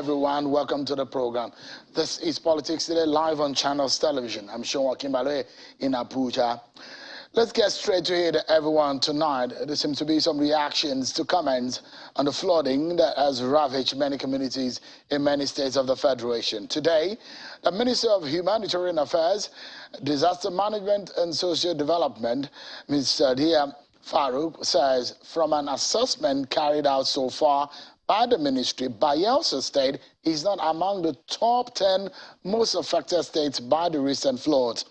everyone. Welcome to the program. This is Politics Today, live on Channels Television. I'm Sean Wakimbale in Abuja. Let's get straight to it, everyone. Tonight, there seems to be some reactions to comments on the flooding that has ravaged many communities in many states of the Federation. Today, the Minister of Humanitarian Affairs, Disaster Management and Social Development, Mr. Dia Farouk, says from an assessment carried out so far by the ministry, Bayelsa State is not among the top 10 most affected states by the recent floods.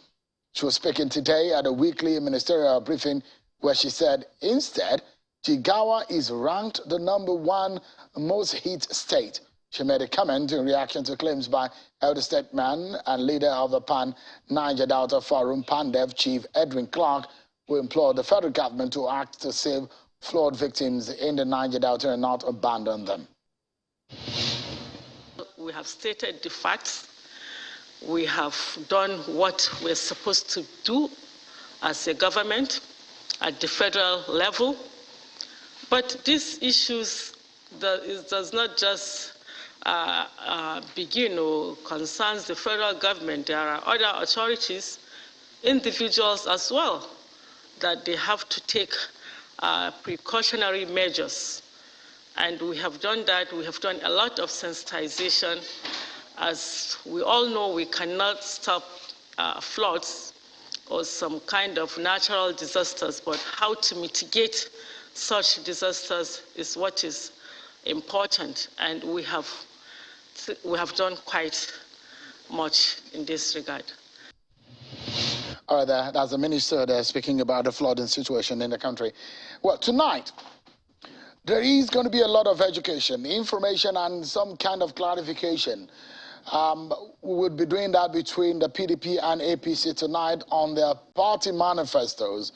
She was speaking today at a weekly ministerial briefing where she said instead, Jigawa is ranked the #1 most hit state. She made a comment in reaction to claims by elder statesman and leader of the Pan-Niger Delta Forum, PANDEF, Chief Edwin Clark, who implored the federal government to act to save flood victims in the Niger Delta and not abandon them. We have stated the facts. We have done what we're supposed to do as a government at the federal level. But these issues does not just begin or concerns the federal government. There are other authorities, individuals as well, that they have to take precautionary measures. And we have done that. We have done a lot of sensitization. As we all know, we cannot stop floods or some kind of natural disasters, but how to mitigate such disasters is what is important. And we have done quite much in this regard. All right, that's the minister there speaking about the flooding situation in the country. Well, tonight, there is going to be a lot of education, information, and some kind of clarification. We would be doing that between the PDP and APC tonight on their party manifestos,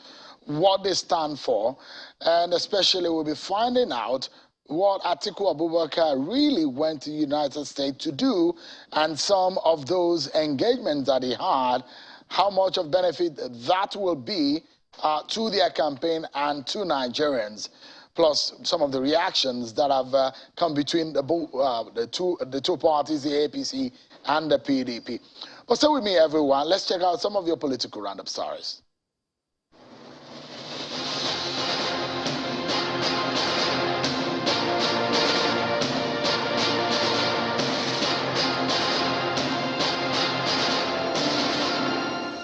what they stand for, and especially we'll be finding out what Atiku Abubakar really went to the United States to do, and some of those engagements that he had, how much of benefit that will be to their campaign and to Nigerians, plus some of the reactions that have come between the two parties, the APC and the PDP. But stay with me, everyone. Let's check out some of your political roundup stories.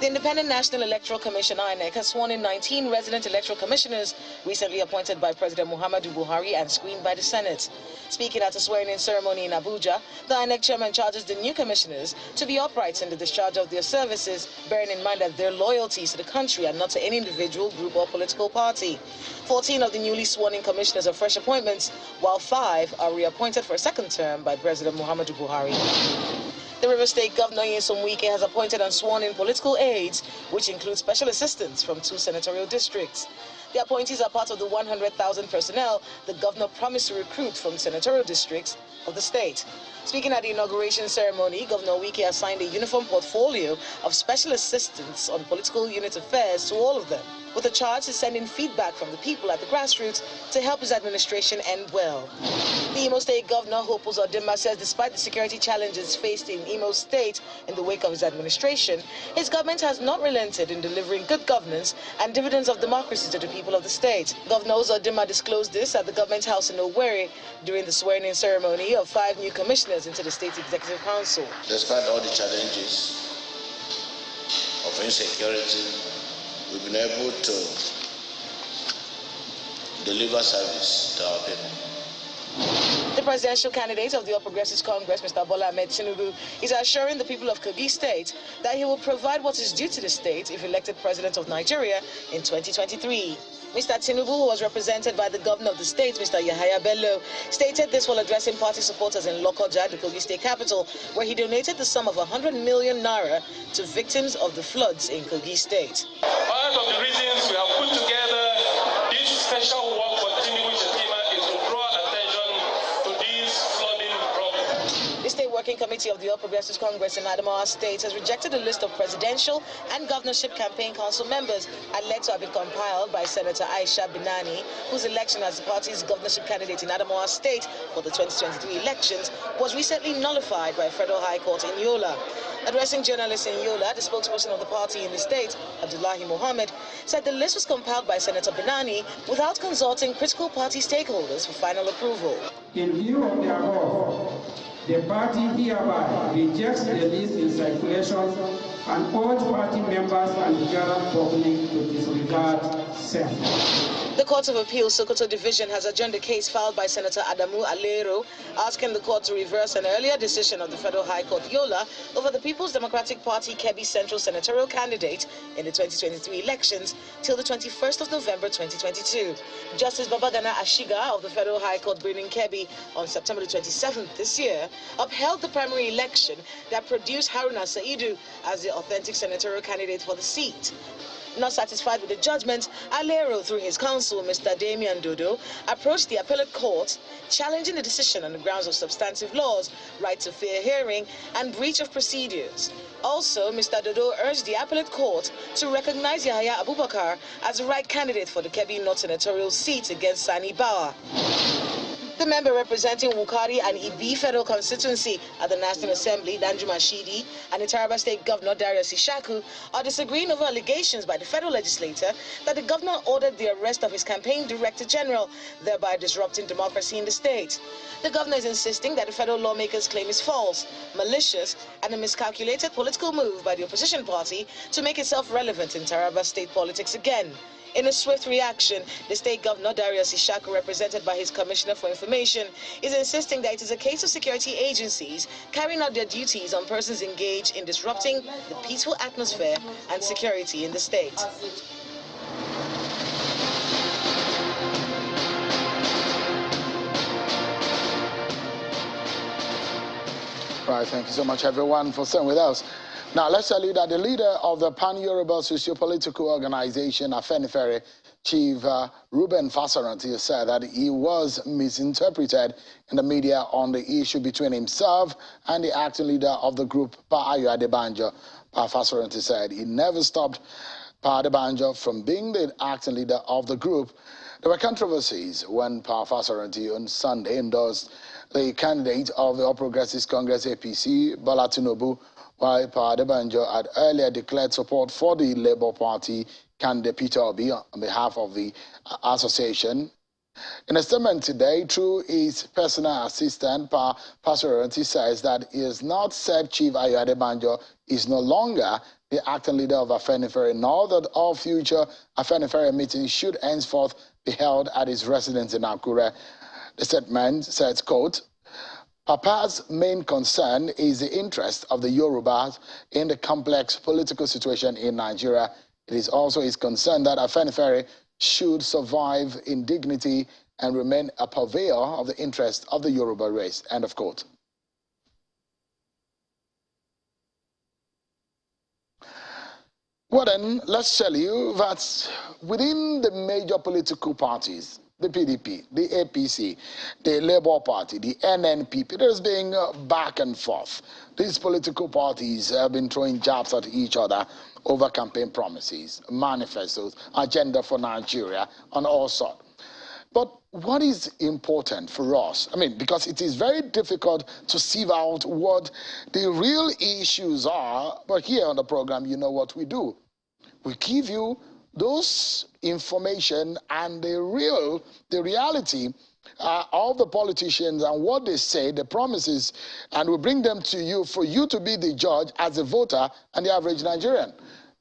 The Independent National Electoral Commission, INEC, has sworn in 19 resident electoral commissioners recently appointed by President Muhammadu Buhari and screened by the Senate. Speaking at a swearing-in ceremony in Abuja, the INEC chairman charges the new commissioners to be upright in the discharge of their services, bearing in mind that their loyalties to the country and not to any individual, group or political party. 14 of the newly sworn-in commissioners are fresh appointments, while 5 are reappointed for a second term by President Muhammadu Buhari. The River State Governor Nyesom Wike has appointed and sworn in political aides, which include special assistants from 2 senatorial districts. The appointees are part of the 100,000 personnel the governor promised to recruit from senatorial districts of the state. Speaking at the inauguration ceremony, Governor Wike assigned a uniform portfolio of special assistants on political unit affairs to all of them, with a charge to send in feedback from the people at the grassroots to help his administration end well. The Imo State Governor, Hope Uzodimma, says despite the security challenges faced in Imo State in the wake of his administration, his government has not relented in delivering good governance and dividends of democracy to the people of the state. Governor Uzodimma disclosed this at the government house in Owerri during the swearing-in ceremony of 5 new commissioners into the State Executive Council. Despite all the challenges of insecurity, we've been able to deliver service to our people. The presidential candidate of the All Progressives Congress, Mr. Bola Ahmed Tinubu, is assuring the people of Kogi State that he will provide what is due to the state if elected president of Nigeria in 2023. Mr. Tinubu, who was represented by the governor of the state, Mr. Yahaya Bello, stated this while addressing party supporters in Lokoja, the Kogi State capital, where he donated the sum of 100 million naira to victims of the floods in Kogi State. Part of the reasons we have put together this special work for Tinubu Shetima is to draw attention to this flooding problem. The state Working Committee of the All Progressives Congress in Adamawa State has rejected a list of presidential and governorship campaign council members alleged to have been compiled by Senator Aisha Binani, whose election as the party's governorship candidate in Adamawa State for the 2023 elections was recently nullified by Federal High Court in Yola. Addressing journalists in Yola, the spokesperson of the party in the state, Abdullahi Mohammed, said the list was compiled by Senator Binani without consulting critical party stakeholders for final approval. In view of the above, the party hereby rejects the list in circulation and urge party members and the general public to disregard same. The Court of Appeal Sokoto Division has adjourned a case filed by Senator Adamu Alero, asking the court to reverse an earlier decision of the Federal High Court Yola over the People's Democratic Party Kebbi Central senatorial candidate in the 2023 elections till the 21st of November 2022. Justice Babagana Ashiga of the Federal High Court Birnin Kebbi on September 27th this year upheld the primary election that produced Haruna Saidu as the authentic senatorial candidate for the seat. Not satisfied with the judgment, Alero, through his counsel, Mr. Damian Dodo, approached the appellate court, challenging the decision on the grounds of substantive laws, right to fair hearing, and breach of procedures. Also, Mr. Dodo urged the appellate court to recognize Yahya Abubakar as the right candidate for the Kebbi North senatorial seat against Sani Bawa. The member representing Wukari and Ibi Federal Constituency at the National Assembly, Danjuma Shidi, and the Taraba State Governor, Darius Ishaku, are disagreeing over allegations by the federal legislator that the governor ordered the arrest of his campaign director general, thereby disrupting democracy in the state. The governor is insisting that the federal lawmakers' claim is false, malicious, and a miscalculated political move by the opposition party to make itself relevant in Taraba State politics again. In a swift reaction, the state governor, Darius Ishaku, represented by his commissioner for information, is insisting that it is a case of security agencies carrying out their duties on persons engaged in disrupting the peaceful atmosphere and security in the state. Right, thank you so much, everyone, for staying with us. Now, let's tell you that the leader of the Pan-Yoruba socio-political organization, Afenifere, Chief Reuben Fasoranti, said that he was misinterpreted in the media on the issue between himself and the acting leader of the group, Pa Ayo Adebanjo. Pa Fasoranti said he never stopped Pa Adebanjo from being the acting leader of the group. There were controversies when Pa Fasoranti on Sunday endorsed the candidate of the All Progressives Congress APC, Bola Tinubu, while Pa Adebanjo had earlier declared support for the Labour Party candidate Peter Obi on behalf of the association. In a statement today, through his personal assistant, Pa Fasoranti says that he has not said Chief Ayo Adebanjo is no longer the acting leader of Afenifere, nor that all future Afenifere meetings should henceforth be held at his residence in Akure. The statement says, quote, Papa's main concern is the interest of the Yorubas in the complex political situation in Nigeria. It is also his concern that Afenifere should survive in dignity and remain a purveyor of the interest of the Yoruba race. End of quote. Well then, let's tell you that within the major political parties, the PDP, the APC, the Labour Party, the NNPP, there's been back and forth. These political parties have been throwing jabs at each other over campaign promises, manifestos, agenda for Nigeria, and all sorts. But what is important for us, because it is very difficult to sieve out what the real issues are, but here on the program, you know what we do. We give you those information and the reality of the politicians and what they say, the promises, and we bring them to you for you to be the judge as a voter and the average Nigerian.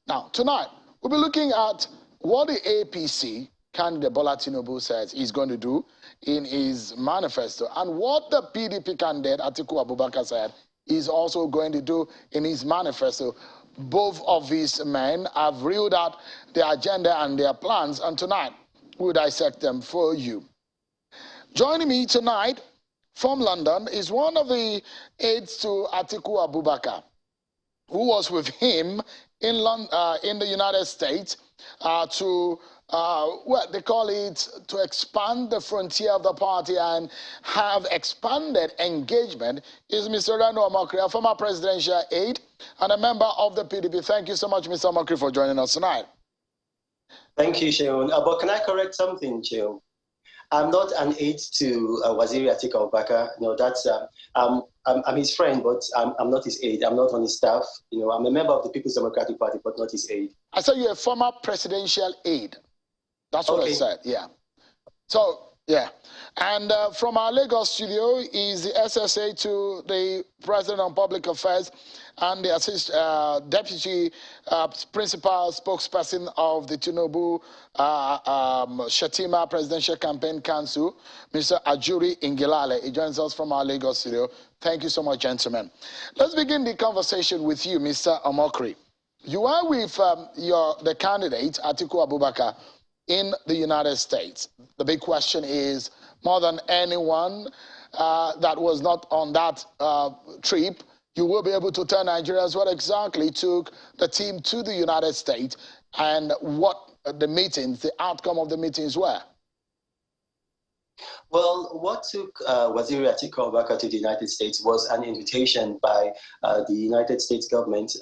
Now, tonight, we'll be looking at what the APC candidate Bola Tinubu says he's going to do in his manifesto and what the PDP candidate Atiku Abubakar said he's also going to do in his manifesto. Both of these men have reeled out their agenda and their plans, and tonight we'll dissect them for you. Joining me tonight from London is one of the aides to Atiku Abubakar, who was with him in the United States to what they call it, to expand the frontier of the party and have expanded engagement is Mr. Rano Omokri, a former presidential aide and a member of the PDP. Thank you so much, Mr. Omokri, for joining us tonight. Thank you, Sheon. But can I correct something, Sheon? I'm not an aide to Waziri Atiku Abubakar. No, that's I'm his friend, but I'm not his aide. I'm not on his staff. You know, I'm a member of the People's Democratic Party, but not his aide. I said you're a former presidential aide. That's what I said. Yeah. So yeah, and from our Lagos studio is the SSA to the President on Public Affairs and the Deputy Principal Spokesperson of the Tinubu Shatima Presidential Campaign Council, Mr. Ajuri Ingilale. He joins us from our Lagos studio. Thank you so much, gentlemen. Let's begin the conversation with you, Mr. Omokri. You are with the candidate, Atiku Abubakar, in the United States. The big question is, more than anyone that was not on that trip, you will be able to tell Nigerians what exactly took the team to the United States and what the meetings, the outcome of the meetings were. Well, what took Waziri Atiku Abubakar to the United States was an invitation by the United States government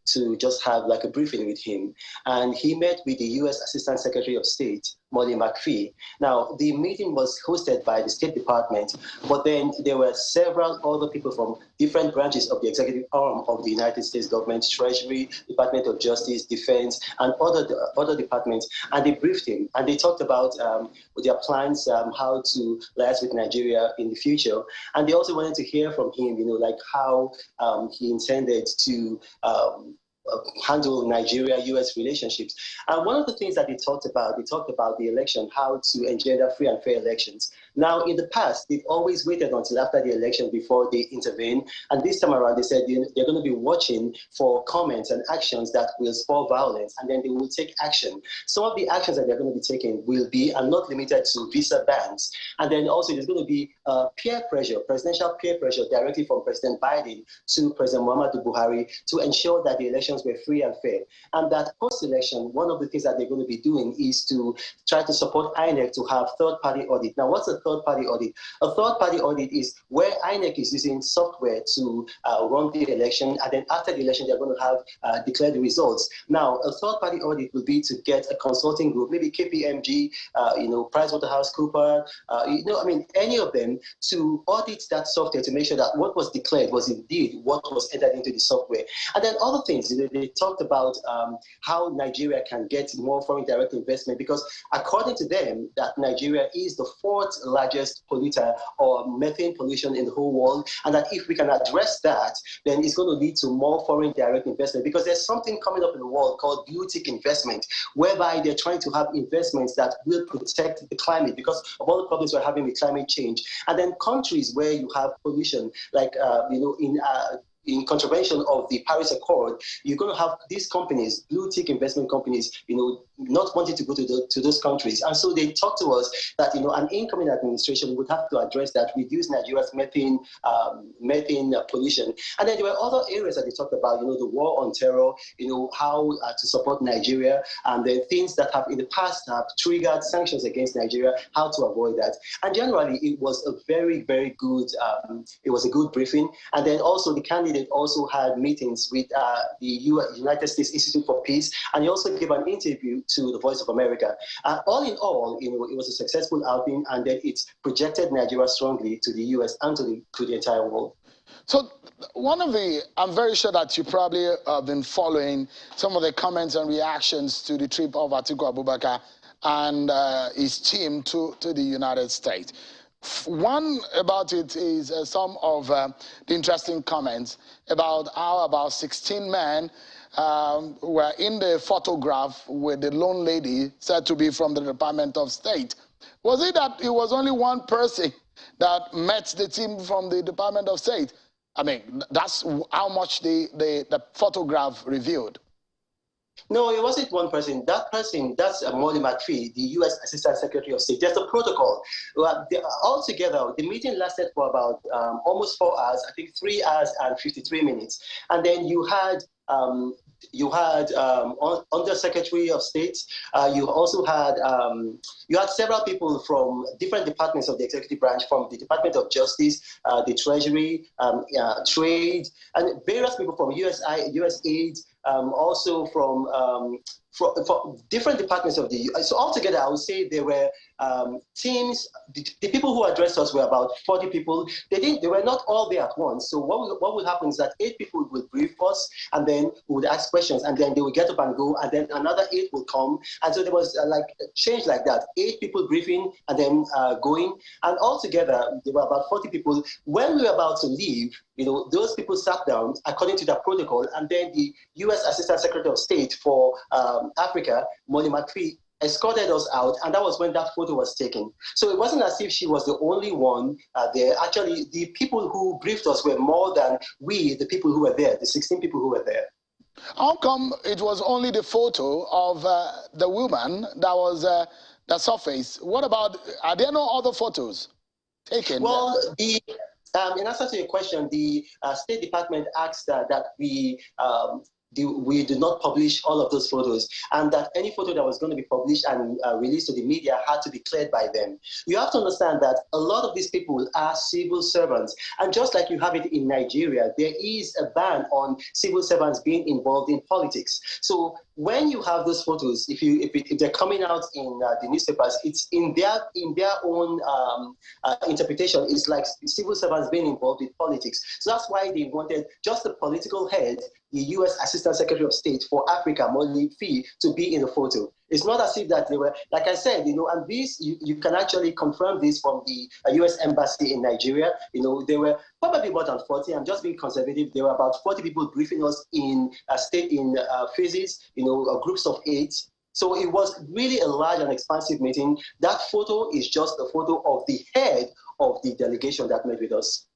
to just have like a briefing with him. And he met with the U.S. Assistant Secretary of State, Molly McPhee. Now, the meeting was hosted by the State Department, but then there were several other people from different branches of the executive arm of the United States government, Treasury, Department of Justice, Defense, and other departments. And they briefed him, and they talked about their plans, how to liaise with Nigeria in the future. And they also wanted to hear from him, you know, like how he intended to handle Nigeria-US relationships. And one of the things that they talked about the election, how to engender free and fair elections. Now, in the past, they've always waited until after the election before they intervene. And this time around, they said they're going to be watching for comments and actions that will spur violence, and then they will take action. Some of the actions that they're going to be taking will be, and not limited to, visa bans. And then also there's going to be peer pressure, presidential peer pressure directly from President Biden to President Muhammadu Buhari to ensure that the elections were free and fair. And that post-election, one of the things that they're going to be doing is to try to support INEC to have third-party audit. Now, what's a third-party audit? A third-party audit is where INEC is using software to run the election, and then after the election, they're going to have declared the results. Now, a third-party audit will be to get a consulting group, maybe KPMG, PricewaterhouseCoopers, any of them, to audit that software to make sure that what was declared was indeed what was entered into the software. And then other things, they talked about how Nigeria can get more foreign direct investment, because according to them, that Nigeria is the fourth largest polluter or methane pollution in the whole world, and that if we can address that, then it's going to lead to more foreign direct investment, because there's something coming up in the world called blue tick investment, whereby they're trying to have investments that will protect the climate because of all the problems we're having with climate change. And then countries where you have pollution, like in contravention of the Paris Accord, you're going to have these companies, blue tick investment companies, not wanting to go to those countries. And so they talked to us that, an incoming administration would have to address that, reduce Nigeria's methane pollution. And then there were other areas that they talked about, the war on terror, how to support Nigeria, and the things that have in the past have triggered sanctions against Nigeria, how to avoid that. And generally, it was a very, very good, it was a good briefing. And then also the candidate also had meetings with the United States Institute for Peace, and he also gave an interview to the Voice of America. All in all, it was a successful outing, and then it projected Nigeria strongly to the U.S. and to the entire world. So I'm very sure that you probably have been following some of the comments and reactions to the trip of Atiku Abubakar and his team to the United States. One about it is some of the interesting comments about how about 16 men were in the photograph with the lone lady said to be from the Department of State. Was it that it was only one person that met the team from the Department of State? I mean, that's how much the photograph revealed. No, it wasn't one person. That person, that's Molly McPhee, the U.S. Assistant Secretary of State. There's a protocol. Altogether, the meeting lasted for about almost 4 hours, I think 3 hours and 53 minutes. And then you had you had Under Secretary of State. You also had several people from different departments of the executive branch, from the Department of Justice, the Treasury, Trade, and various people from USAID, also from different departments of the. So altogether, I would say there were teams. The people who addressed us were about 40 people. They were not all there at once. So what would happen is that 8 people would brief us, and then we would ask questions, and then they would get up and go, and then another 8 would come, and so there was like a change like that. 8 people briefing and then going, and altogether there were about 40 people. When we were about to leave, those people sat down according to the protocol, and then the U.S. Assistant Secretary of State for Africa, Molly McPhee, escorted us out, and that was when that photo was taken. So it wasn't as if she was the only one there. Actually, the people who briefed us were more than the people who were there, the 16 people who were there. How come it was only the photo of the woman that was that surfaced? What about, are there no other photos taken? Well, in answer to your question, the State Department asked that we did not publish all of those photos, and that any photo that was going to be published and released to the media had to be cleared by them. You have to understand that a lot of these people are civil servants, and just like you have it in Nigeria, there is a ban on civil servants being involved in politics. So when you have those photos, if they're coming out in the newspapers, it's in their own interpretation. It's like civil servants being involved in politics. So that's why they wanted just the political head, the U.S. Assistant Secretary of State for Africa, Molly McPhee, to be in the photo. It's not as if that they were, like I said, and this, you can actually confirm this from the U.S. Embassy in Nigeria. There were probably more than 40. I'm just being conservative. There were about 40 people briefing us in phases, groups of 8. So it was really a large and expansive meeting. That photo is just a photo of the head of the delegation that met with us.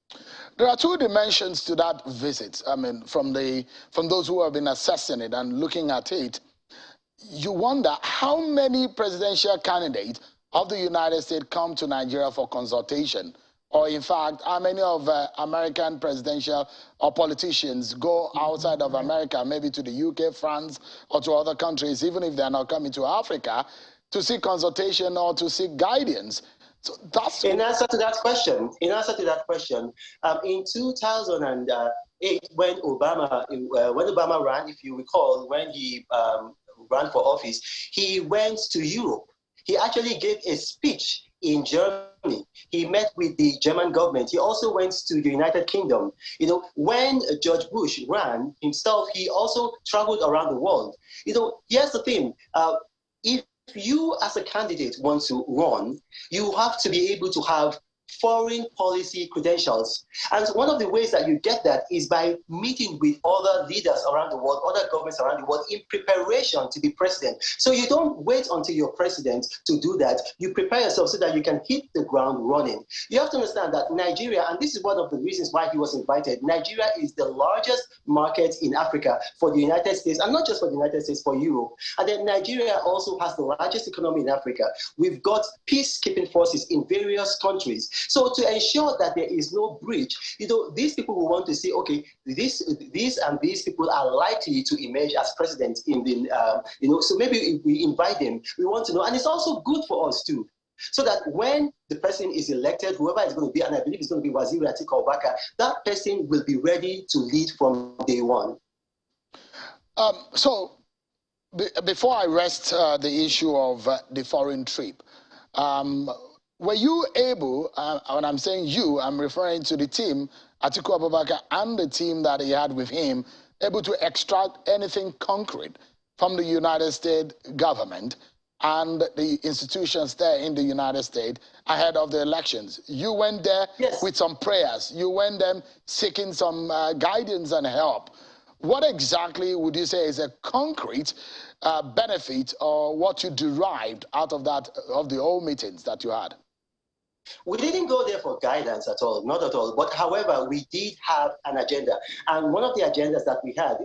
There are 2 dimensions to that visit. I mean, from those who have been assessing it and looking at it, you wonder how many presidential candidates of the United States come to Nigeria for consultation, or in fact, how many of American presidential or politicians go outside of America, maybe to the UK, France, or to other countries, even if they're not coming to Africa, to seek consultation or to seek guidance. So that's in answer to that question, in 2008, when Obama ran, if you recall, when he ran for office, he went to Europe. He actually gave a speech in Germany. He met with the German government. He also went to the United Kingdom. When George Bush ran himself, he also traveled around the world. Here's the thing. If you as a candidate want to run, you have to be able to have foreign policy credentials. And one of the ways that you get that is by meeting with other leaders around the world, other governments around the world, in preparation to be president. So you don't wait until you're president to do that. You prepare yourself so that you can hit the ground running. You have to understand that Nigeria, and this is one of the reasons why he was invited, Nigeria is the largest market in Africa for the United States, and not just for the United States, for Europe. And then Nigeria also has the largest economy in Africa. We've got peacekeeping forces in various countries. So to ensure that there is no breach, these people will want to say, okay, these and these people are likely to emerge as presidents in the, so maybe if we invite them, we want to know, and it's also good for us too. So that when the person is elected, whoever it's going to be, and I believe it's going to be Waziri Atiku Abubakar, that person will be ready to lead from day one. So before I rest the issue of the foreign trip, were you able, when I'm saying you, I'm referring to the team, Atiku Abubakar and the team that he had with him, able to extract anything concrete from the United States government and the institutions there in the United States ahead of the elections? You went there with some prayers. You went there seeking some guidance and help. What exactly would you say is a concrete benefit or what you derived out of that, of the whole meetings that you had? We didn't go there for guidance at all, not at all. But however, we did have an agenda. And one of the agendas that we had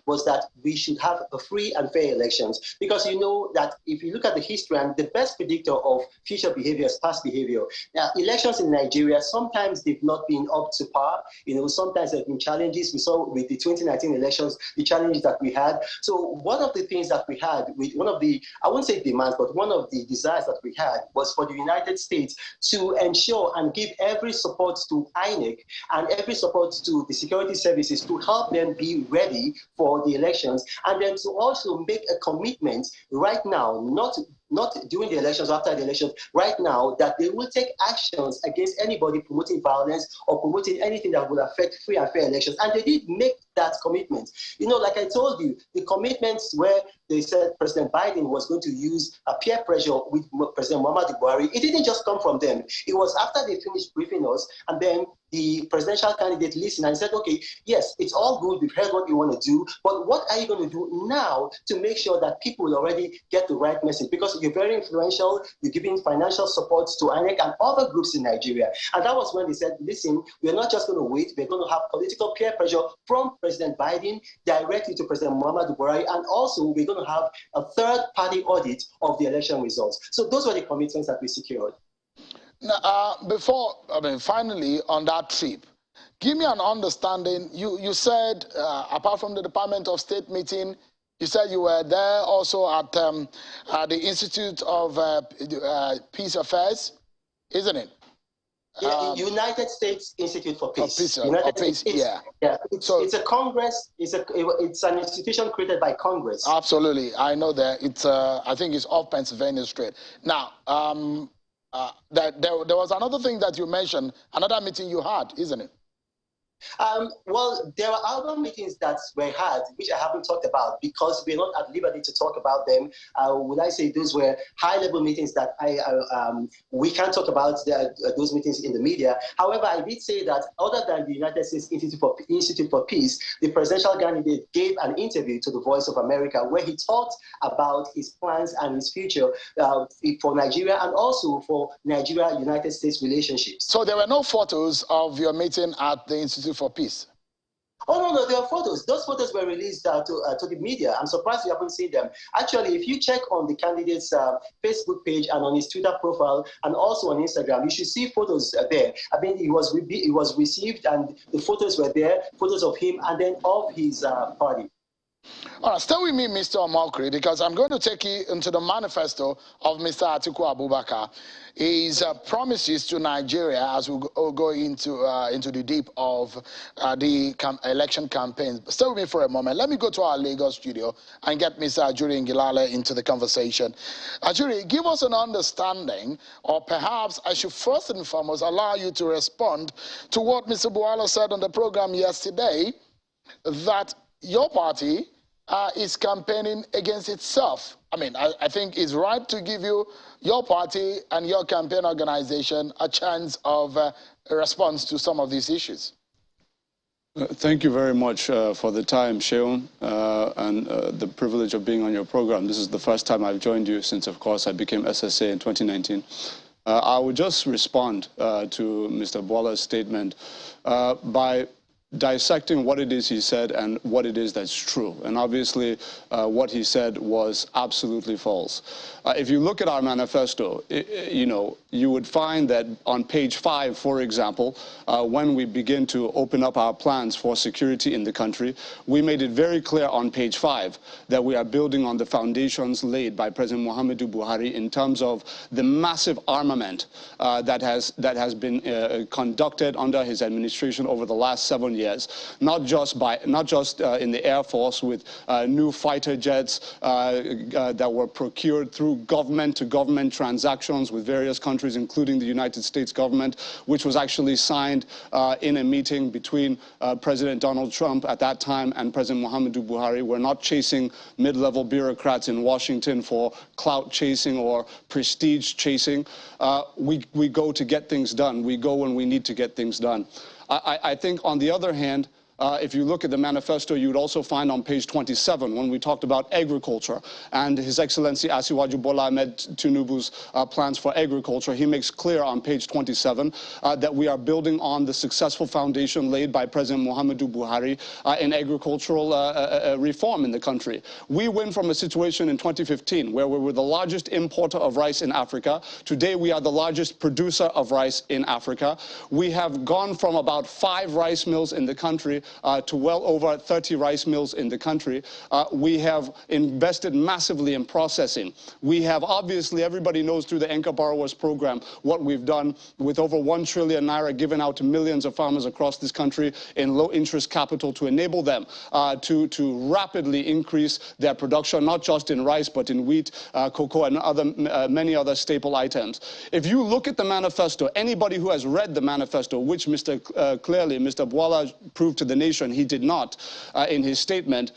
was that we should have a free and fair elections. Because you know that if you look at the history, and the best predictor of future behavior is past behavior. Now, elections in Nigeria, sometimes they've not been up to par. You know, sometimes there have been challenges. We saw with the 2019 elections, the challenges that we had. So one of the things that we had, with one of the, I won't say demands, but one of the desires that we had was for the United States to ensure and give every support to INEC and every support to the security services to help them be ready for the elections, and then to also make a commitment right now, not during the elections, after the elections, right now, that they will take actions against anybody promoting violence or promoting anything that will affect free and fair elections. And they did make that commitment. You know, like I told you, the commitments where they said President Biden was going to use a peer pressure with President Muhammadu Buhari, it didn't just come from them. It was after they finished briefing us, and then the presidential candidate listened and said, okay, yes, it's all good, we've heard what you want to do, but what are you going to do now to make sure that people will already get the right message? Because you're very influential, you're giving financial support to INEC and other groups in Nigeria. And that was when they said, listen, we're not just going to wait, we're going to have political peer pressure from President Biden directly to President Muhammadu Buhari, and also we're going to have a third-party audit of the election results. So those were the commitments that we secured. Now, finally on that trip, give me an understanding. You said, apart from the Department of State meeting, you said you were there also at the Institute of Peace Affairs, isn't it? United States Institute for Peace. It's a Congress. It's an institution created by Congress. Absolutely, I know that. It's I think it's off Pennsylvania Street. Now, there was another thing that you mentioned, another meeting you had, isn't it? Well, there are other meetings that were had, which I haven't talked about because we're not at liberty to talk about them. Would I say those were high-level meetings that we can't talk about those meetings in the media. However, I did say that other than the United States Institute for Peace, the presidential candidate gave an interview to the Voice of America where he talked about his plans and his future for Nigeria and also for Nigeria-United States relationships. So there were no photos of your meeting at the Institute for Peace? Oh, no, there are photos. Those photos were released to the media. I'm surprised you haven't seen them. Actually, if you check on the candidate's Facebook page and on his Twitter profile and also on Instagram, you should see photos there. I mean, it was received and the photos were there, photos of him and then of his party. All right, stay with me, Mr. Omokri, because I'm going to take you into the manifesto of Mr. Atiku Abubakar. His promises to Nigeria as we go into the deep of the election campaigns. Stay with me for a moment. Let me go to our Lagos studio and get Mr. Ajuri Ngilale into the conversation. Ajuri, give us an understanding, or perhaps I should first and foremost allow you to respond to what Mr. Buala said on the program yesterday, that your party is campaigning against itself. I mean, I think it's right to give you, your party and your campaign organization, a chance of a response to some of these issues. Thank you very much for the time, Sheon, and the privilege of being on your program. This is the first time I've joined you since, of course, I became SSA in 2019. I would just respond to Mr. Buala's statement by dissecting what it is he said and what it is that's true. And obviously, what he said was absolutely false. If you look at our manifesto, you would find that on page 5, for example, when we begin to open up our plans for security in the country, we made it very clear on page 5 that we are building on the foundations laid by President Muhammadu Buhari in terms of the massive armament that has been conducted under his administration over the last 7 years, not just in the Air Force with new fighter jets that were procured through government-to-government transactions with various countries, including the United States government, which was actually signed in a meeting between President Donald Trump at that time and President Muhammadu Buhari. We're not chasing mid-level bureaucrats in Washington for clout chasing or prestige chasing. We go to get things done. We go when we need to get things done. I think, on the other hand, if you look at the manifesto, you would also find on page 27, when we talked about agriculture and His Excellency Asiwaju Bola Ahmed Tinubu's plans for agriculture, he makes clear on page 27 that we are building on the successful foundation laid by President Muhammadu Buhari in agricultural reform in the country. We went from a situation in 2015 where we were the largest importer of rice in Africa. Today, we are the largest producer of rice in Africa. We have gone from about 5 rice mills in the country to well over 30 rice mills in the country. We have invested massively in processing. We have, obviously, everybody knows through the Anchor Borrowers Program what we've done with over 1 trillion naira given out to millions of farmers across this country in low-interest capital to enable them to rapidly increase their production, not just in rice, but in wheat, cocoa, and many other staple items. If you look at the manifesto, anybody who has read the manifesto, which clearly Mr. Bwala proved to the nation he did not in his statement,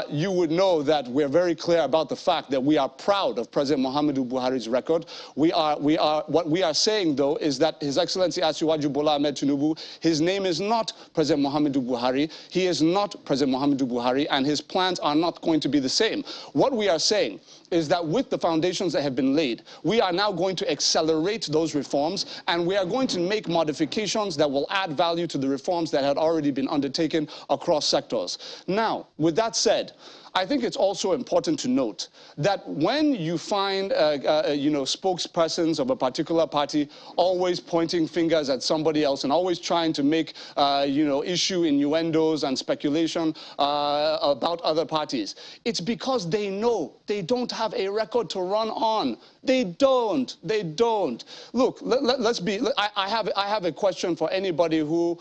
you would know that we're very clear about the fact that we are proud of President Muhammadu Buhari's record. What we are saying, though, is that His Excellency Asiwaju Bola Ahmed Tinubu, his name is not President Muhammadu Buhari. He is not President Muhammadu Buhari, and his plans are not going to be the same. What we are saying is that with the foundations that have been laid, we are now going to accelerate those reforms, and we are going to make modifications that will add value to the reforms that had already been undertaken across sectors. Now, with that said, I think it's also important to note that when you find, spokespersons of a particular party always pointing fingers at somebody else and always trying to make, issue innuendos and speculation about other parties, it's because they know they don't have a record to run on. They don't. They don't. Look, I have a question for anybody who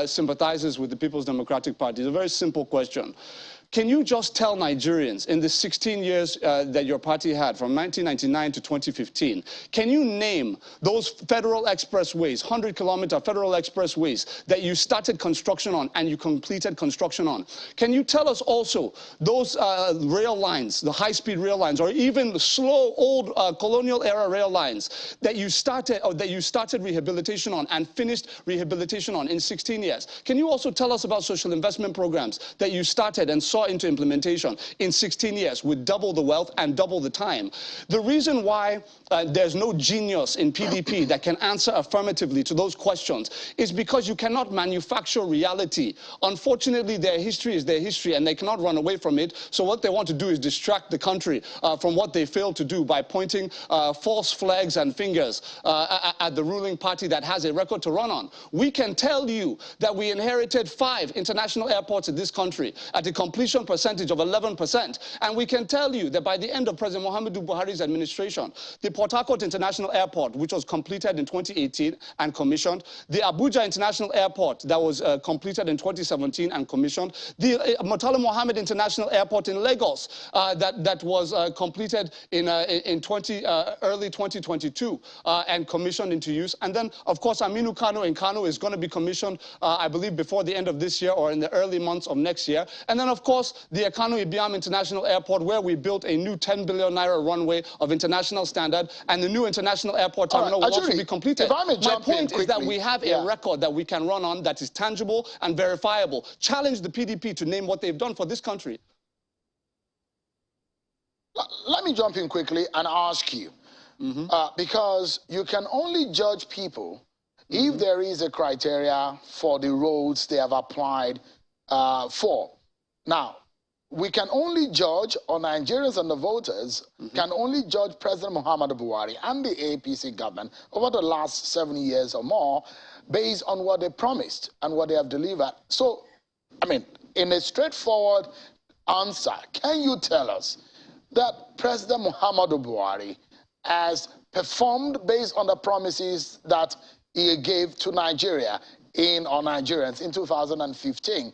sympathizes with the People's Democratic Party. It's a very simple question. Can you just tell Nigerians in the 16 years that your party had, from 1999 to 2015, can you name those federal expressways, 100-kilometer federal expressways that you started construction on and you completed construction on? Can you tell us also those rail lines, the high-speed rail lines, or even the slow, old colonial-era rail lines that you started rehabilitation on and finished rehabilitation on in 16 years? Can you also tell us about social investment programs that you started and saw into implementation in 16 years with double the wealth and double the time? The reason why there's no genius in PDP that can answer affirmatively to those questions is because you cannot manufacture reality. Unfortunately, their history is their history and they cannot run away from it. So what they want to do is distract the country from what they failed to do by pointing false flags and fingers at the ruling party that has a record to run on. We can tell you that we inherited 5 international airports in this country at a completion percentage of 11%. And we can tell you that by the end of President Muhammadu Buhari's administration, the Port Harcourt International Airport, which was completed in 2018 and commissioned, the Abuja International Airport that was completed in 2017 and commissioned, the Murtala Mohammed International Airport in Lagos that was completed in early 2022 and commissioned into use. And then, of course, Aminu Kano in Kano is going to be commissioned, I believe, before the end of this year or in the early months of next year. And then, of course, the Akano Ibiam International Airport, where we built a new 10 billion naira runway of international standard, and the new international airport terminal will also be completed. My point is that we have a record that we can run on that is tangible and verifiable. Challenge the PDP to name what they've done for this country. Let me jump in quickly and ask you, because you can only judge people if there is a criteria for the roles they have applied for. Now, we can only judge, or Nigerians and the voters can only judge President Muhammadu Buhari and the APC government over the last 7 years or more based on what they promised and what they have delivered. So, I mean, in a straightforward answer, can you tell us that President Muhammadu Buhari has performed based on the promises that he gave to Nigeria or Nigerians in 2015?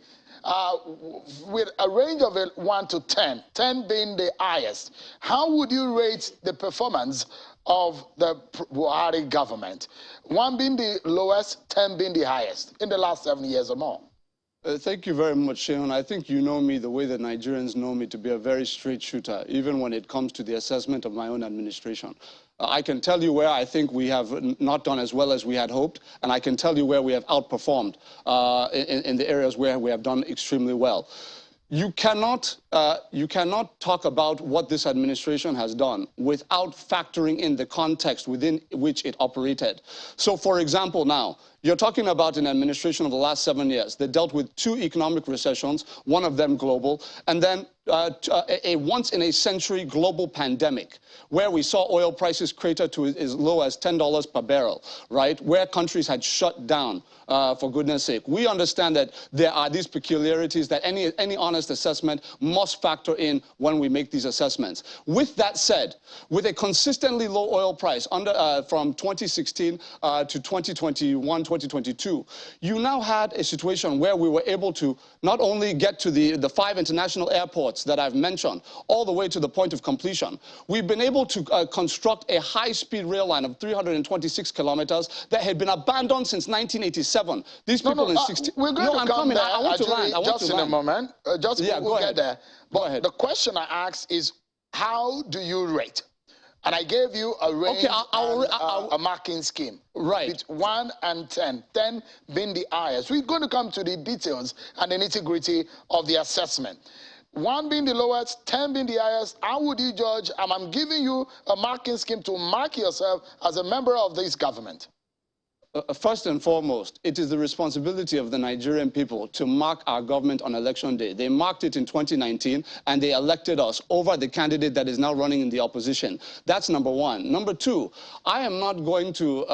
With a range of 1 to 10, 10 being the highest, how would you rate the performance of the Buhari government? 1 being the lowest, 10 being the highest in the last 7 years or more? Thank you very much, Sheon. I think you know me the way that Nigerians know me to be a very straight shooter, even when it comes to the assessment of my own administration. I can tell you where I think we have not done as well as we had hoped, and I can tell you where we have outperformed in the areas where we have done extremely well. You cannot talk about what this administration has done without factoring in the context within which it operated. So, for example, now, you're talking about an administration of the last 7 years that dealt with 2 economic recessions, one of them global, and then a once-in-a-century global pandemic, where we saw oil prices crater to as low as $10 per barrel, right? Where countries had shut down, for goodness sake. We understand that there are these peculiarities that any honest assessment must factor in when we make these assessments. With that said, with a consistently low oil price from 2016 to 2021, 2022, you now had a situation where we were able to not only get to the 5 international airports that I've mentioned, all the way to the point of completion. We've been able to construct a high-speed rail line of 326 kilometers that had been abandoned since 1987. These people in 60... We're going to come there. I want to land. Just in a moment. We'll get there. But Go ahead. The question I asked is, how do you rate? And I gave you a range, a marking scheme. Right. It's 1 and 10, 10 being the highest. We're going to come to the details and the nitty-gritty of the assessment. 1 being the lowest, 10 being the highest. How would you judge? I'm giving you a marking scheme to mark yourself as a member of this government. First and foremost, it is the responsibility of the Nigerian people to mark our government on election day. They marked it in 2019, and they elected us over the candidate that is now running in the opposition. That's number one. Number two, I am not going to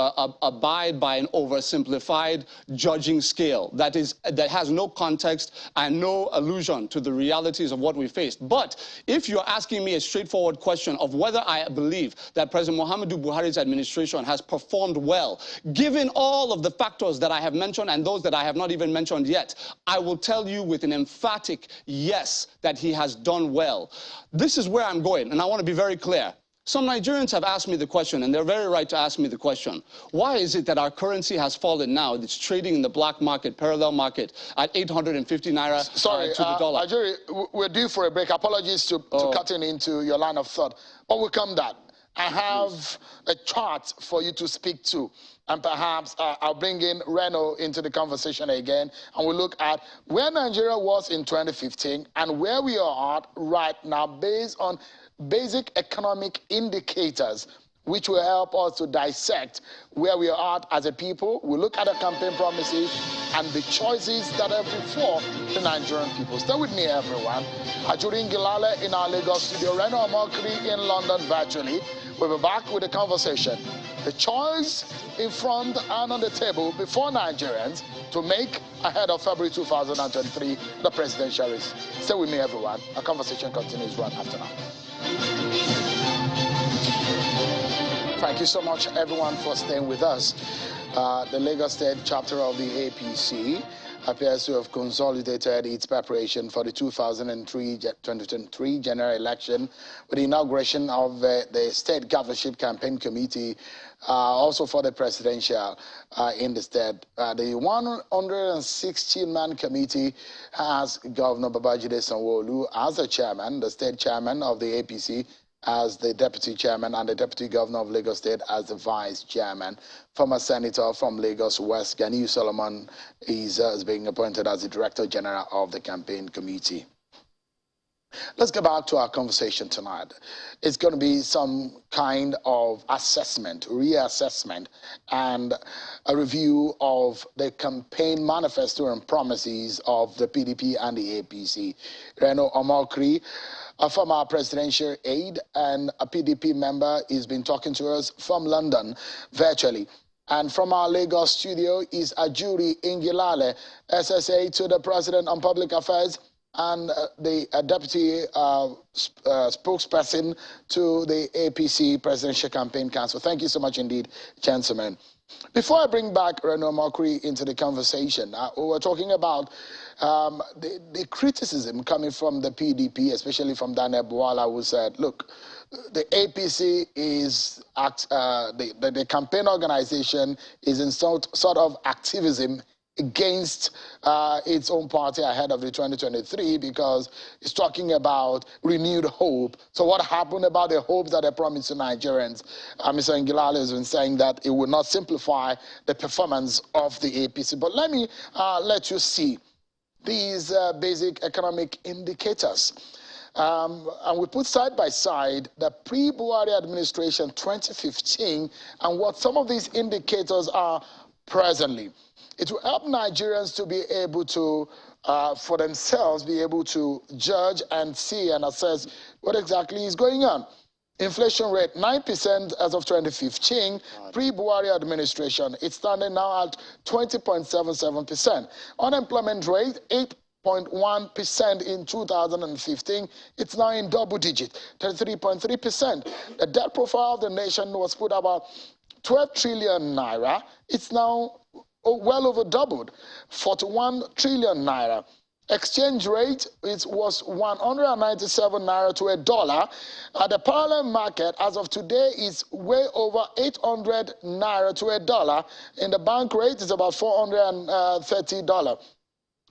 abide by an oversimplified judging scale that has no context and no allusion to the realities of what we faced. But if you're asking me a straightforward question of whether I believe that President Muhammadu Buhari's administration has performed well, given all of the factors that I have mentioned and those that I have not even mentioned yet, I will tell you with an emphatic yes that he has done well. This is where I'm going, and I want to be very clear. Some Nigerians have asked me the question, and they're very right to ask me the question. Why is it that our currency has fallen now? It's trading in the black market, parallel market, at 850 naira to the dollar. Ajuri, we're due for a break. Apologies to cutting into your line of thought. But we'll come back. I have a chart for you to speak to. And perhaps I'll bring in Reno into the conversation again, and we'll look at where Nigeria was in 2015 and where we are at right now based on basic economic indicators, which will help us to dissect where we are at as a people. We'll look at the campaign promises and the choices that are before the Nigerian people. Stay with me, everyone. Ajuri Ngilale in our Lagos studio, Reno Omokri in London virtually. We'll be back with the conversation. The choice in front and on the table before Nigerians to make ahead of February 2023, the presidential race. Stay with me, everyone. Our conversation continues right after now. Thank you so much, everyone, for staying with us. The Lagos State chapter of the APC appears to have consolidated its preparation for the 2023 general election with the inauguration of the State Governorship Campaign Committee, also for the presidential in the state. The 116-man committee has Governor Babajide Sanwo-Olu as the chairman, the state chairman of the APC as the deputy chairman, and the deputy governor of Lagos State as the vice chairman. Former senator from Lagos West, Ganiyu Solomon, is being appointed as the director general of the campaign committee. Let's get back to our conversation tonight. It's going to be some kind of assessment, reassessment, and a review of the campaign manifesto and promises of the PDP and the APC. Reno Omokri, a former presidential aide and a PDP member, has been talking to us from London virtually. And from our Lagos studio is Ajuri Ngilale, SSA to the President on Public Affairs and the deputy spokesperson to the APC Presidential Campaign Council. Thank you so much indeed, gentlemen. Before I bring back Reno Omokri into the conversation, we were talking about the criticism coming from the PDP, especially from Daniel Bwala, who said, look, the APC is, the campaign organization is in sort of activism against its own party ahead of the 2023 because it's talking about renewed hope. So what happened about the hope that they promised to Nigerians? Mr. Ngilale has been saying that it would not simplify the performance of the APC. But let me let you see these basic economic indicators. And we put side by side the pre-Buhari administration 2015 and what some of these indicators are presently. It will help Nigerians to be able to, for themselves, be able to judge and see and assess what exactly is going on. Inflation rate 9% as of 2015, pre-Buhari administration. It's standing now at 20.77%. Unemployment rate 8.1% in 2015. It's now in double digit, 33.3%. The debt profile of the nation was put about 12 trillion naira. It's now well over doubled, 41 trillion naira. Exchange rate was 197 naira to $1. The parallel market as of today is way over 800 naira to $1. In the bank rate is about $430,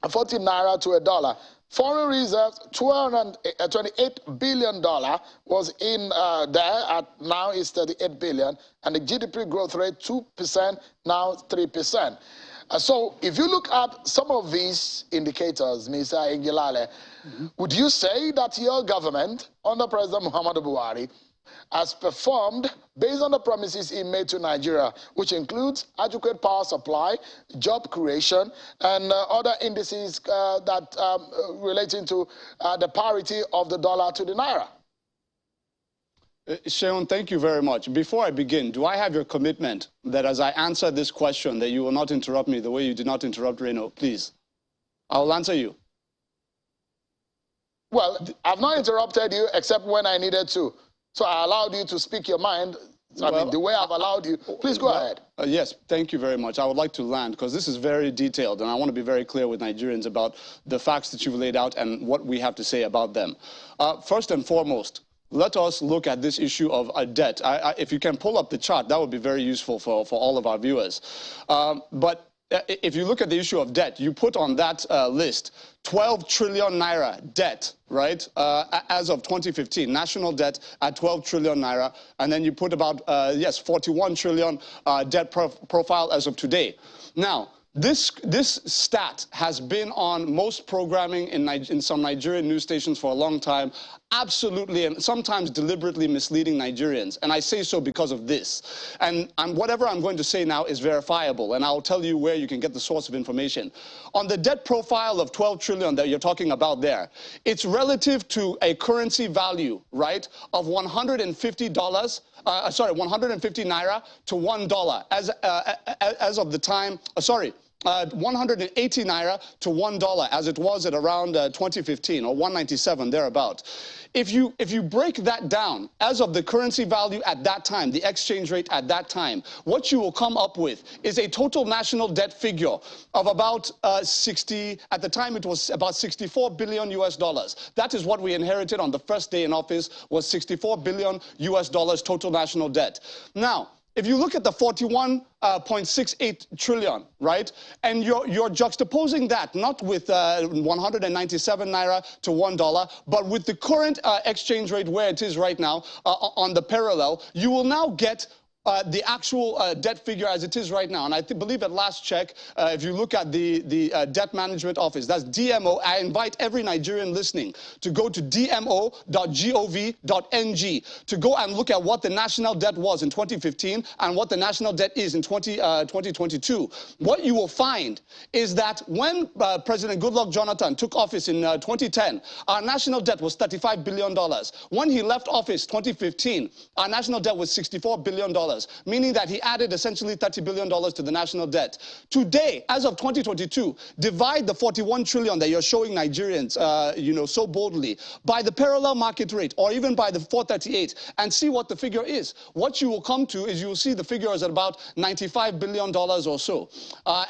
40 naira to $1. Foreign reserves, $228 billion was in there. Now is 38 billion. And the GDP growth rate, 2%, now 3%. So if you look at some of these indicators, Mr. Ngilale, would you say that your government, under President Muhammadu Buhari, has performed based on the promises he made to Nigeria, which includes adequate power supply, job creation, and other indices that relating to the parity of the dollar to the naira? Seun, thank you very much. Before I begin, do I have your commitment that as I answer this question that you will not interrupt me the way you did not interrupt Reno? Please. I will answer you. Well, I've not interrupted you except when I needed to. So I allowed you to speak your mind. I mean, the way I've allowed you. Please go ahead. Yes, thank you very much. I would like to land because this is very detailed and I want to be very clear with Nigerians about the facts that you've laid out and what we have to say about them. First and foremost, let us look at this issue of debt. If you can pull up the chart, that would be very useful for all of our viewers. But if you look at the issue of debt, you put on that list 12 trillion naira debt, right, as of 2015, national debt at 12 trillion naira, and then you put about, 41 trillion debt profile as of today. Now, this stat has been on most programming in some Nigerian news stations for a long time, absolutely and sometimes deliberately misleading Nigerians. And I say so because of this. And whatever I'm going to say now is verifiable, and I'll tell you where you can get the source of information. On the debt profile of 12 trillion that you're talking about there, it's relative to a currency value, right, of $150, 150 naira to $1 as of the time, 180 naira to $1 as it was at around 2015 or 197 thereabout. If you break that down as of the currency value at that time, the exchange rate at that time, what you will come up with is a total national debt figure of about at the time it was about $64 billion US. That is what we inherited on the first day in office, was $64 billion US total national debt. Now, if you look at the 41.68 trillion, right, and you're juxtaposing that not with 197 naira to $1, but with the current exchange rate where it is right now on the parallel, you will now get the actual debt figure as it is right now. And I believe at last check, if you look at the Debt Management Office, that's DMO. I invite every Nigerian listening to go to dmo.gov.ng to go and look at what the national debt was in 2015 and what the national debt is in 2022. What you will find is that when President Goodluck Jonathan took office in 2010, our national debt was $35 billion. When he left office 2015, our national debt was $64 billion. Meaning that he added essentially $30 billion to the national debt. Today, as of 2022, divide the 41 trillion that you're showing Nigerians, so boldly, by the parallel market rate, or even by the 438, and see what the figure is. What you will come to is you will see the figure is at about $95 billion or so,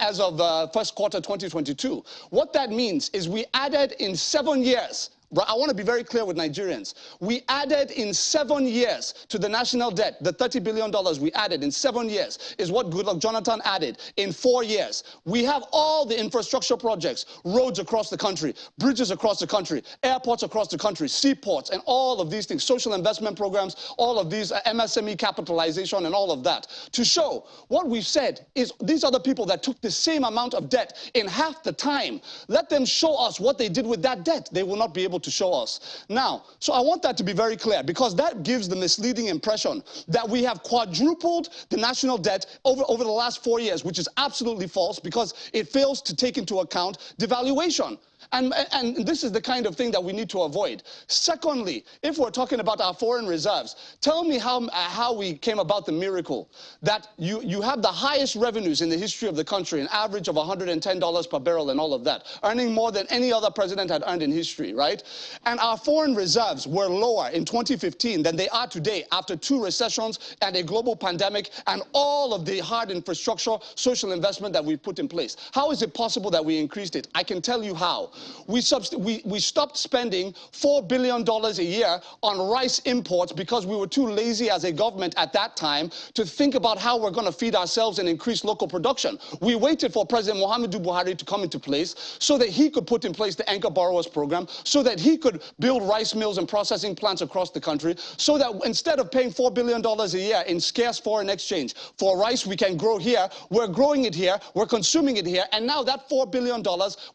as of first quarter 2022. What that means is we added in 7 years, I want to be very clear with Nigerians. We added in 7 years to the national debt, the $30 billion we added in 7 years is what Goodluck Jonathan added in 4 years. We have all the infrastructure projects, roads across the country, bridges across the country, airports across the country, seaports, and all of these things, social investment programs, all of these MSME capitalization and all of that, to show what we've said is these are the people that took the same amount of debt in half the time. Let them show us what they did with that debt. They will not be able to show us. Now, so I want that to be very clear, because that gives the misleading impression that we have quadrupled the national debt over the last 4 years, which is absolutely false, because it fails to take into account devaluation. And this is the kind of thing that we need to avoid. Secondly, if we're talking about our foreign reserves, tell me how we came about the miracle that you have the highest revenues in the history of the country, an average of $110 per barrel and all of that, earning more than any other president had earned in history, right? And our foreign reserves were lower in 2015 than they are today after 2 recessions and a global pandemic and all of the hard infrastructure, social investment that we put in place. How is it possible that we increased it? I can tell you how. We stopped spending $4 billion a year on rice imports because we were too lazy as a government at that time to think about how we're going to feed ourselves and increase local production. We waited for President Muhammadu Buhari to come into place so that he could put in place the Anchor Borrowers Program, so that he could build rice mills and processing plants across the country, so that instead of paying $4 billion a year in scarce foreign exchange for rice we can grow here, we're growing it here, we're consuming it here, and now that $4 billion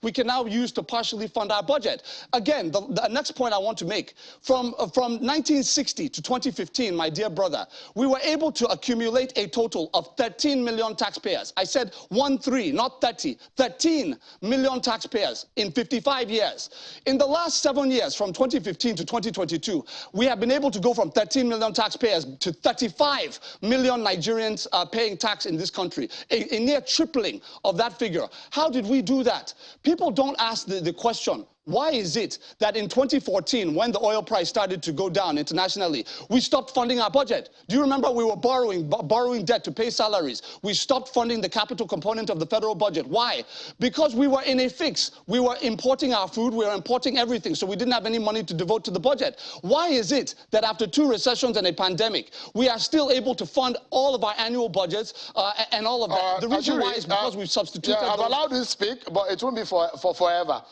we can now use to partially fund our budget. Again, the next point I want to make, from 1960 to 2015, my dear brother, we were able to accumulate a total of 13 million taxpayers. I said 13, not 30. 13 million taxpayers in 55 years. In the last 7 years, from 2015 to 2022, we have been able to go from 13 million taxpayers to 35 million Nigerians paying tax in this country, a near tripling of that figure. How did we do that? People don't ask the question, why is it that in 2014, when the oil price started to go down internationally, we stopped funding our budget? Do you remember we were borrowing debt to pay salaries? We stopped funding the capital component of the federal budget. Why? Because we were in a fix. We were importing our food, we were importing everything, so we didn't have any money to devote to the budget. Why is it that after 2 recessions and a pandemic, we are still able to fund all of our annual budgets and all of that? The reason why is because we've substituted. Yeah, I've allowed you to speak, but it won't be for forever.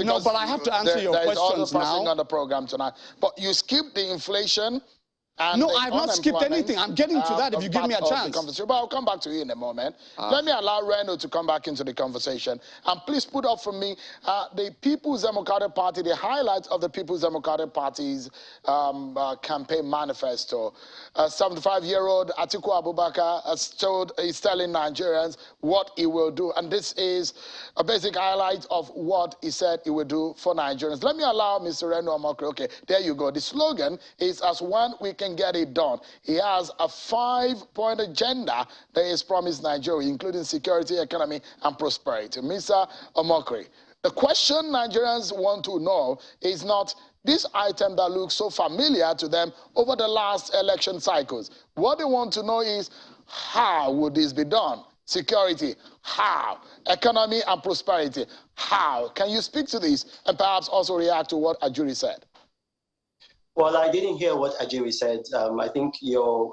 No, but I have to answer your questions now. On the program tonight, but you skipped the inflation. And no, I have not skipped anything. I'm getting to that if you give me a chance. But I'll come back to you in a moment. Let me allow Reno to come back into the conversation. And please put up for me the People's Democratic Party, the highlights of the People's Democratic Party's campaign manifesto. 75-year-old Atiku Abubakar is telling Nigerians what he will do. And this is a basic highlight of what he said he will do for Nigerians. Let me allow Mr. Reno Omokri. Okay, there you go. The slogan is, as one we can get it done. He has a 5-point agenda that is promised Nigeria, including security, economy, and prosperity. Mr. Omokri, the question Nigerians want to know is not this item that looks so familiar to them over the last election cycles. What they want to know is, how would this be done? Security, how? Economy and prosperity, how? Can you speak to this and perhaps also react to what Ajuri said? Well, I didn't hear what Ajuri said. I think your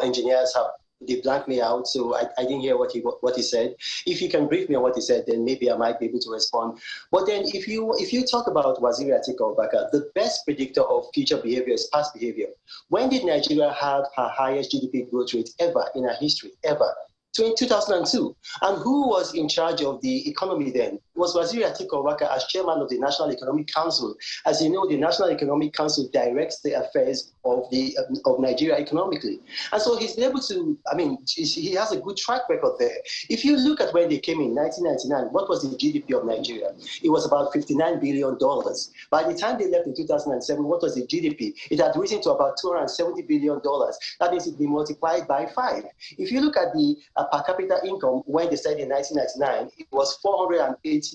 engineers they blanked me out, so I didn't hear what he said. If you can brief me on what he said, then maybe I might be able to respond. But then if you talk about Waziri Atiku Abubakar, the best predictor of future behavior is past behavior. When did Nigeria have her highest GDP growth rate ever in our history, ever? In 2002. And who was in charge of the economy then? It was Waziri Atiku Abubakar as chairman of the National Economic Council. As you know, the National Economic Council directs the affairs of Nigeria economically. And so he's been able to, he has a good track record there. If you look at when they came in 1999, what was the GDP of Nigeria? It was about $59 billion. By the time they left in 2007, what was the GDP? It had risen to about $270 billion. That means it be multiplied by 5. If you look at the per capita income, when they said in 1999, it was $489.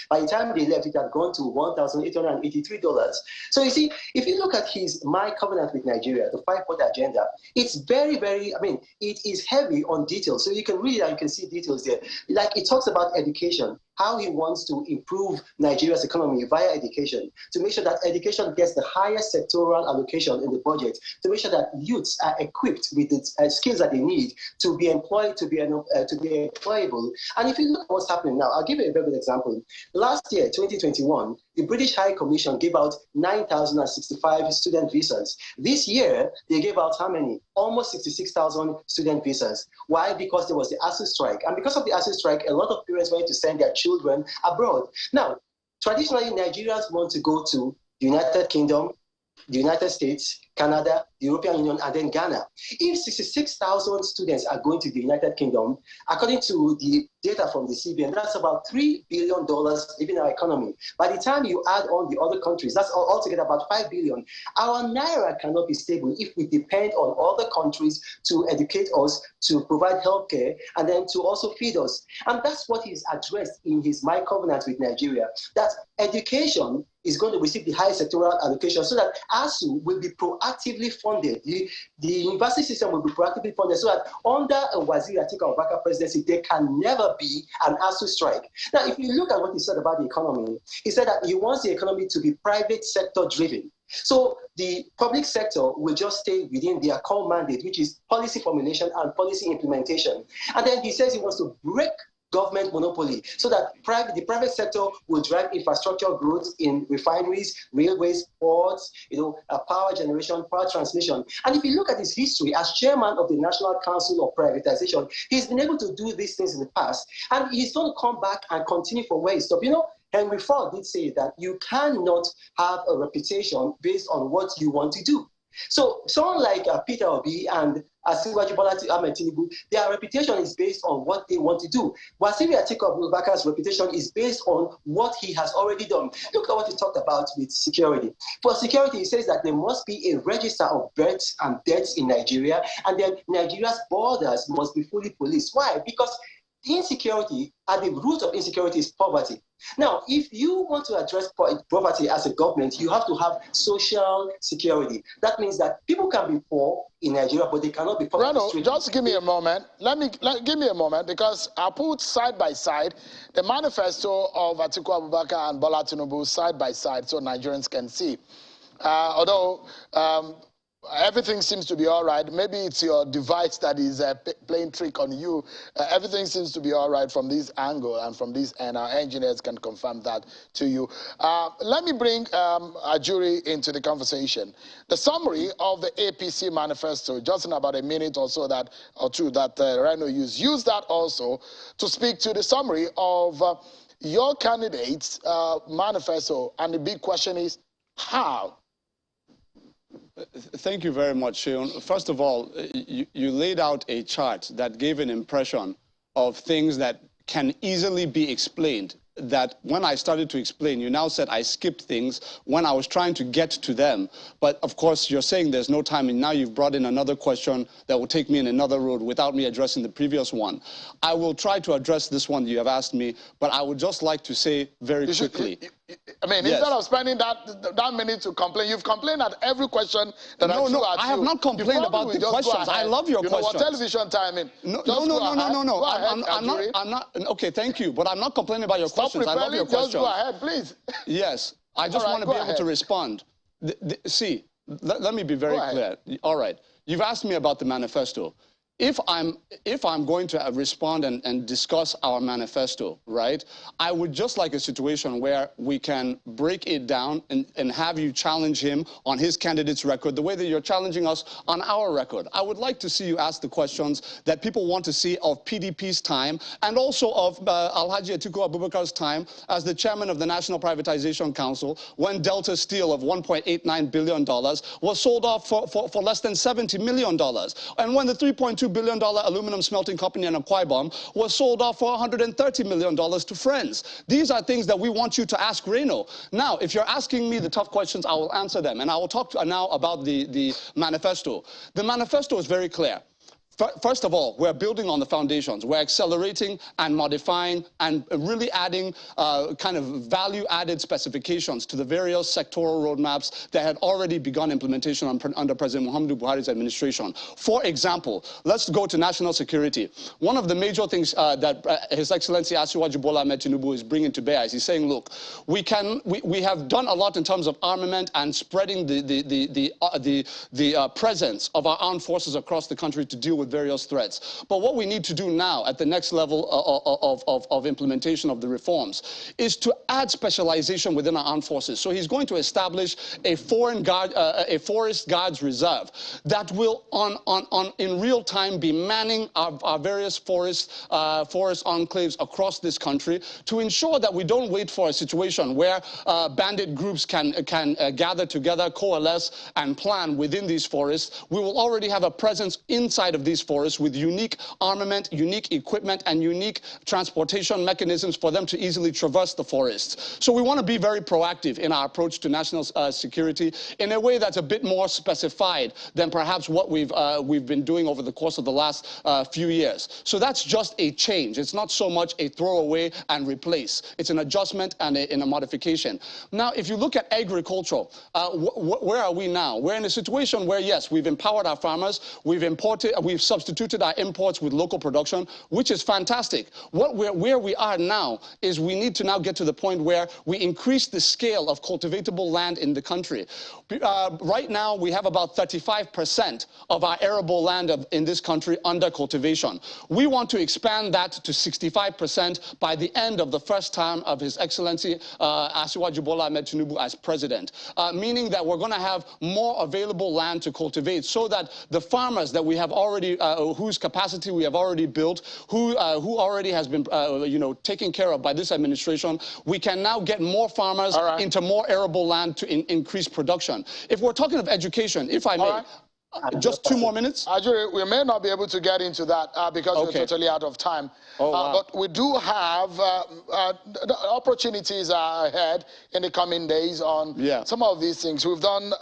By the time they left, it had gone to $1,883. So you see, if you look at My Covenant with Nigeria, the 5-point agenda, it's very, very, it is heavy on details. So you can read it and you can see details there. Like it talks about education. how he wants to improve Nigeria's economy via education, to make sure that education gets the highest sectoral allocation in the budget, to make sure that youths are equipped with the skills that they need to be employed, to be employable. And if you look at what's happening now, I'll give you a very good example. Last year, 2021, the British High Commission gave out 9,065 student visas. This year, they gave out how many? Almost 66,000 student visas. Why? Because there was the ASU strike. And because of the ASU strike, a lot of parents wanted to send their children abroad. Now, traditionally, Nigerians want to go to the United Kingdom, the United States, Canada, the European Union, and then Ghana. If 66,000 students are going to the United Kingdom, according to the data from the CBN, that's about $3 billion leaving our economy. By the time you add on the other countries, that's altogether about $5 billion. Our naira cannot be stable if we depend on other countries to educate us, to provide healthcare, and then to also feed us. And that's what he's addressed in his My Covenant with Nigeria, that education is going to receive the highest sectoral allocation so that ASU will be proactively funded. The university system will be proactively funded so that under a Waziri Atiku Abubakar presidency, there can never be an ASU strike. Now, if you look at what he said about the economy, he said that he wants the economy to be private sector driven. So the public sector will just stay within their core mandate, which is policy formulation and policy implementation. And then he says he wants to break government monopoly so that the private sector will drive infrastructure growth in refineries, railways, ports, power generation, power transmission. And if you look at his history as chairman of the National Council of Privatization, he's been able to do these things in the past, and he's going to come back and continue from where he stopped. Henry Ford did say that you cannot have a reputation based on what you want to do. So someone like Peter Obi and Asiwaju Bola Ahmed Tinubu, their reputation is based on what they want to do. Waziri Atiku Abubakar's reputation is based on what he has already done. Look at what he talked about with security. For security, he says that there must be a register of births and deaths in Nigeria, and then Nigeria's borders must be fully policed. Why? Because insecurity, at the root of insecurity is poverty. Now, if you want to address poverty as a government, you have to have social security. That means that people can be poor in Nigeria, but they cannot be poor. Rano, just give me a moment. Give me a moment, because I'll put side by side the manifesto of Atiku Abubakar and Bola Tinubu side by side so Nigerians can see. Although everything seems to be all right. Maybe it's your device that is playing trick on you. Everything seems to be all right from this angle and from this end. Our engineers can confirm that to you. Let me bring Ajuri into the conversation. The summary of the APC manifesto, just in about a minute or so that Rano used. Use that also to speak to the summary of your candidate's manifesto. And the big question is, how? Thank you very much, Sheon. First of all, you laid out a chart that gave an impression of things that can easily be explained, that when I started to explain, you now said I skipped things when I was trying to get to them. But of course, you're saying there's no time, and now you've brought in another question that will take me in another road without me addressing the previous one. I will try to address this one you have asked me, but I would just like to say very quickly. I mean, yes. Instead of spending that minute to complain, you've complained at every question that I threw at you. No, I have not complained about the questions. I love your questions. What television timing? No. I'm not. Okay, thank you, but I'm not complaining about your questions. I love your questions. Just go ahead, please. Yes, I just want to be able to respond. See, let me be very clear. All right, you've asked me about the manifesto. If I'm going to respond and discuss our manifesto, right, I would just like a situation where we can break it down and have you challenge him on his candidate's record the way that you're challenging us on our record. I would like to see you ask the questions that people want to see of PDP's time and also of Alhaji Atiku Abubakar's time as the chairman of the National Privatization Council when Delta Steel of $1.89 billion was sold off for less than $70 million. And when the $3.2 billion aluminum smelting company in Akwa Ibom was sold off for $130 million to friends. These are things that we want you to ask Reno. Now, if you're asking me the tough questions, I will answer them. And I will talk now about the manifesto. The manifesto is very clear. First of all, we're building on the foundations. We're accelerating and modifying and really adding kind of value-added specifications to the various sectoral roadmaps that had already begun implementation under President Muhammadu Buhari's administration. For example, let's go to national security. One of the major things that His Excellency Asiwaju Bola Ahmed Tinubu is bringing to bear is he's saying, look, we have done a lot in terms of armament and spreading the presence of our armed forces across the country to deal with various threats. But what we need to do now at the next level of implementation of the reforms is to add specialization within our armed forces. So he's going to establish a forest guards reserve that will in real time be manning our various forest enclaves across this country to ensure that we don't wait for a situation where bandit groups can gather together, coalesce and plan within these forests. We will already have a presence inside of these forests with unique armament, unique equipment, and unique transportation mechanisms for them to easily traverse the forests. So we want to be very proactive in our approach to national security in a way that's a bit more specified than perhaps what we've been doing over the course of the last few years. So that's just a change. It's not so much a throwaway and replace. It's an adjustment and a modification. Now, if you look at agriculture, where are we now? We're in a situation where, yes, we've empowered our farmers, we've substituted our imports with local production, which is fantastic. Where we are now is we need to now get to the point where we increase the scale of cultivatable land in the country. Right now, we have about 35% of our arable land in this country under cultivation. We want to expand that to 65% by the end of the first term of His Excellency Asiwaju Bola Ahmed Tinubu as president, meaning that we're going to have more available land to cultivate so that the farmers that we have already, whose capacity we have already built, who already has been, taken care of by this administration, we can now get more farmers into more arable land to increase production. If we're talking of education, if I may, just 2 more minutes? Ajuri, we may not be able to get into that because we're totally out of time. But we do have opportunities ahead in the coming days on some of these things. We've done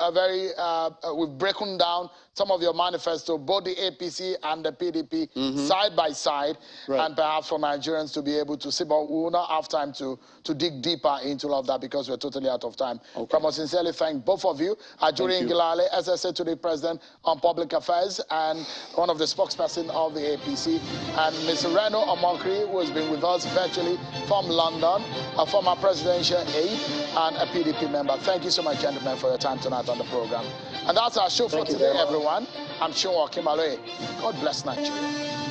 we've broken down some of your manifesto, both the APC and the PDP, side by side, and perhaps for Nigerians to be able to see, but we will not have time to dig deeper into all of that because we're totally out of time. I must sincerely thank both of you. Ajuri Ngilale, SSA to the President on Public Affairs and one of the spokesperson of the APC, and Ms. Reno Omokri, who has been with us virtually from London, a former presidential aide and a PDP member. Thank you so much, gentlemen, for your time tonight on the program. And that's our show for today, everyone. I'm Seun Okinbaloye. God bless Nigeria.